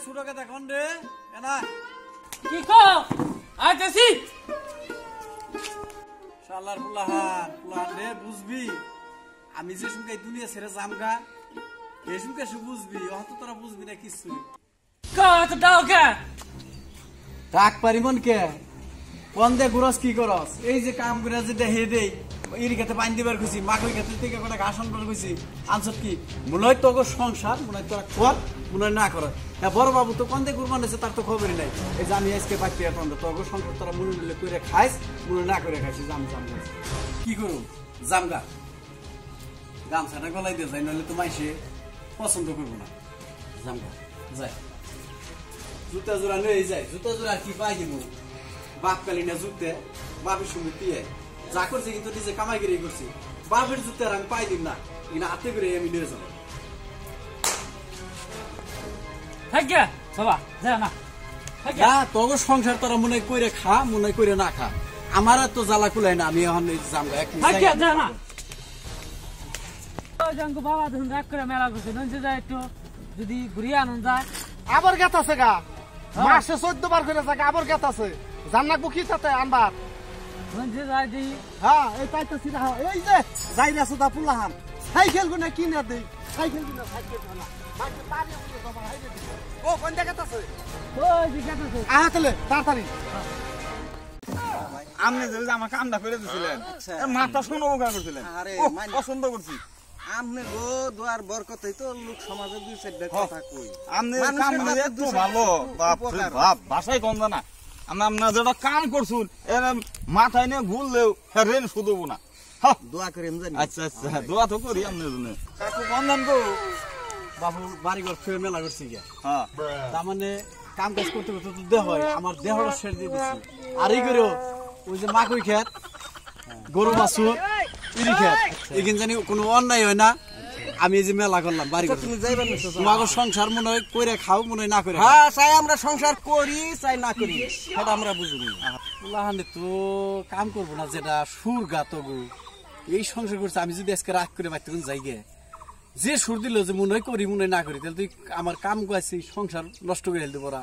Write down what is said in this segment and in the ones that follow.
সুরকে দেখুন রে এনা কি কো আইতাছি শালার পুলাহান রে বুঝবি আমি যে সুমকে দুনিয়া ছেড়ে জামগা এই সুমকে বুঝবি অত তোরা বুঝবি না কিছু কা তো দাও কে ডাক পারিমন কে কোন দে গুরস কি করস এই যে কাম করে যে দেহে দেই ইরি খেতে পানি দিবার খুশি মাকই খেতে থেকে কোটা ঘাস আনবার খুশি আনছত কি মনে হয় তোর সংসার মনে হয় তোরা কর মনে হয় না কর হ্যাঁ বড় বাবু তো কোন দে কুরবান হয়েছে তার তো খবরই নাই এই যে আমি আজকে বাচ্চা এখন তোর সংসার তোরা মনে নিলে করে খাইস মনে না করে খাইছি জাম কি করুন জামগা গামছাটা গলাই দিয়ে যায় নইলে তো মাইসে পছন্দ করবো না জামগা যায় জুতা জোড়া নিয়ে যায় জুতা জোড়া কি পাই দিব বাপ কালি না জুতে বাপের সঙ্গে পিয়ে যা করছে কিন্তু নিজে কামাই করে করছি বাপের জুতে আর আমি পাই দিব না কিনা হাতে করে আমি নিয়ে যাবো থাকি বাবা যা না তোর সংসার তোরা মনে করে খা মনে করে না খা আমার তো জ্বালা কুলাই না আমি এখন জামগা এক থাকি যা না জঙ্গু বাবা ধুন রাগ করে মেলা করছে নঞ্চে যায় একটু যদি ঘুরিয়ে আনন্দ যায় আবার গেত আছে গা মাসে 14 বার করে থাকে আবার গেত আছে জান্নাক বুকি তাতে আনবার নঞ্চে যায় দি হ্যাঁ এই পাইতেছি না এই যে যাই না সুদা পুলাহান সাইকেল গুনে কিনে দেই সাইকেল গুনে সাইকেল না সাইকেল পানি উঠে বাবা হাইরে ও কোন জায়গাতে আছে ওই দিকে আছে আহাতলে তাড়াতাড়ি আপনি যে আমার কামটা করে দিছিলেন মাথা শুনে উপকার করছিলেন আরে পছন্দ করছি আমনে গো দুয়ার বরকতই তো লোক সমাজে দুই চারটা কথা কই আপনি কাম করে এত ভালো বাপ রে বাপ ভাষাই কম জানা আমরা যেটা কাম করছুন এর মাথায় নিয়ে ঘুরলেও রেন শুধু না দোয়া করে জানি আচ্ছা আচ্ছা দোয়া তো করি আপনার জন্য কাকু বন্ধন গো বাবু বাড়ি ঘর ফের মেলা করছি গিয়া হ্যাঁ তার মানে কাম কাজ করতে করতে তো দেহ হয় আমার দেহটা সেরে দিয়ে দিচ্ছি আর এই করেও ওই যে মাকই খেত গরু বাছুর ইরি খেত এখানে জানি কোনো অন্যায় হয় না আমি এই যে মেলা করলাম বাড়ি ঘর তুমি যাইবেন না তোমাকে সংসার মনে হয় করে খাও মনে হয় না করে হ্যাঁ চাই আমরা সংসার করি চাই না করি সেটা আমরা বুঝিনি পুলাহানে তো কাম করবো না যেটা সুর গাত গো এই সংসার করছে আমি যদি আজকে রাগ করে বাড়তে যাই গে যে সুর দিল যে মনে হয় করি মনে হয় না করি তাহলে তুই আমার কাম গাইছি সংসার নষ্ট করে দিতে পারা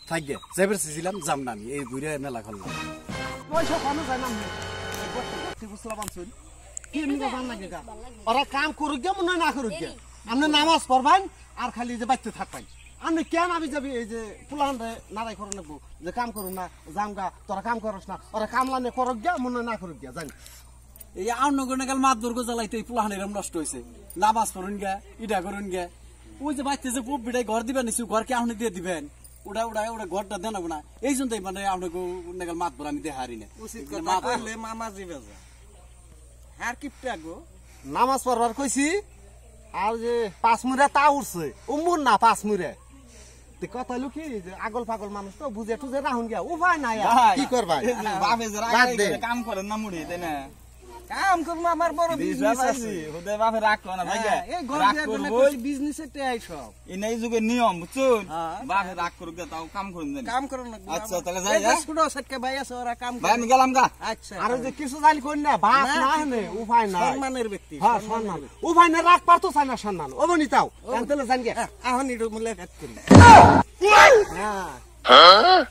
থাক গে যাইবার চেয়েছিলাম যাম না আমি এই ঘুরে মেলা করলাম পয়সা পানো যায় না আমি গতি বুঝলা বানছুন কি নিবা জান লাগে গা ওরা কাম করুক গে মনে না করুক গে আপনি নামাজ পড়বেন আর খালি যে বাইতে থাকবেন আপনি কেন আমি যাবি এই যে পুলান রে নারাই করে নেবো যে কাম করুন না জামগা তোরা কাম করস না ওরা কামলানে করুক গে মনে না করুক গে জানি এই আউনগর গেল মাত দুর্গ জ্বালাইতে এই পুলাহানের নষ্ট হয়েছে নামাজ পড়ুন গে ইটা করুন গে ওই যে বাইতে যে পুপ বিটাই ঘর দিবেন নিছি ঘরকে আউনি দিয়ে দিবেন ওটা ওটা ওটা ঘরটা দেন না এই জন্যই মানে আপনাকে মাত ভর আমি দিয়ে হারি না উচিত কথা কইলে মামা জিবে যা আর কি গো নামাজ পড়বার কইছি আর যে 5 মুরা তা উঠছে উমুর না 5 মুরা তে কথা লুকি যে আগল পাগল মানুষ তো বুঝে টুজে রাহুন গিয়া উপায় নাই কি করবা বাপে যারা কাম করেন না মুড়ি তাই না কাম করব আমার বড় বিজনেস আছে ওদে বাপে রাগ করে না ভাই এই ঘর দিয়ে কোন বিজনেসে টাই সব এই যুগে নিয়ম বুঝছুন বাপে রাগ করুক তাও কাম করুন দেন কাম করুন না আচ্ছা তাহলে যাই যা ছোট সটকে ভাই আছে ওরা কাম ভাই আমি গেলাম গা আচ্ছা আর যে কিছু জানি কই না বাপ না নে উপায় নাই সম্মানের ব্যক্তি হ্যাঁ সম্মান উপায় না রাখ পারতো চাই না সম্মান ওবনি তাও তাহলে জান গে এখন ইডো মুলাকাত করি হ্যাঁ হ্যাঁ